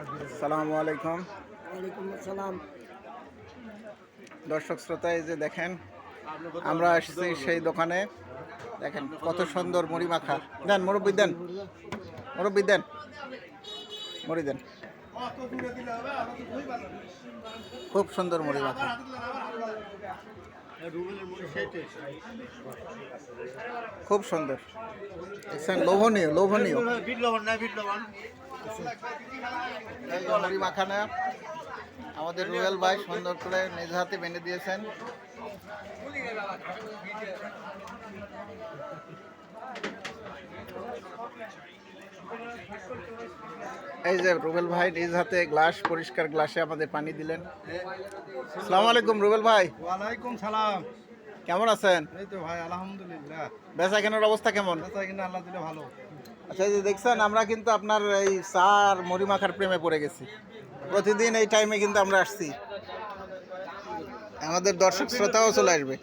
আসসালামু আলাইকুম। ওয়ালাইকুম আসসালাম। দর্শক শ্রোতা, এই যে দেখেন আমরা আসছি সেই দোকানে। দেখেন কত সুন্দর মুড়ি মাখা। দেন মুরব্বি দেন, মুরব্বি দেন, মুড়ি দেন। খুব সুন্দর মুড়ি মাখা, খুব সুন্দর। দেখছেন, লোভনীয় লোভনীয়। এই যে মুড়ি মাখানা আমাদের রুয়েল ভাই সুন্দর করে নিজ হাতে বেঁধে দিয়েছেন। এই যে রুবেল ভাই নিজ হাতে গ্লাস, পরিষ্কার গ্লাসে আমাদের পানি দিলেন। আসসালামু আলাইকুম রুবেল ভাই। ওয়ালাইকুম সালাম। কেমন আছেন? এই তো ভাই আলহামদুলিল্লাহ। বেচা কেনার অবস্থা কেমন? বেচা কিনা আল্লাহ দিলে ভালো। আচ্ছা, এই যে দেখছেন আমরা কিন্তু আপনার এই চা আর মুড়ি মাখার প্রেমে পড়ে গেছি। প্রতিদিন এই টাইমে কিন্তু আমরা আসছি। আমাদের দর্শক শ্রোতাও চলে আসবে।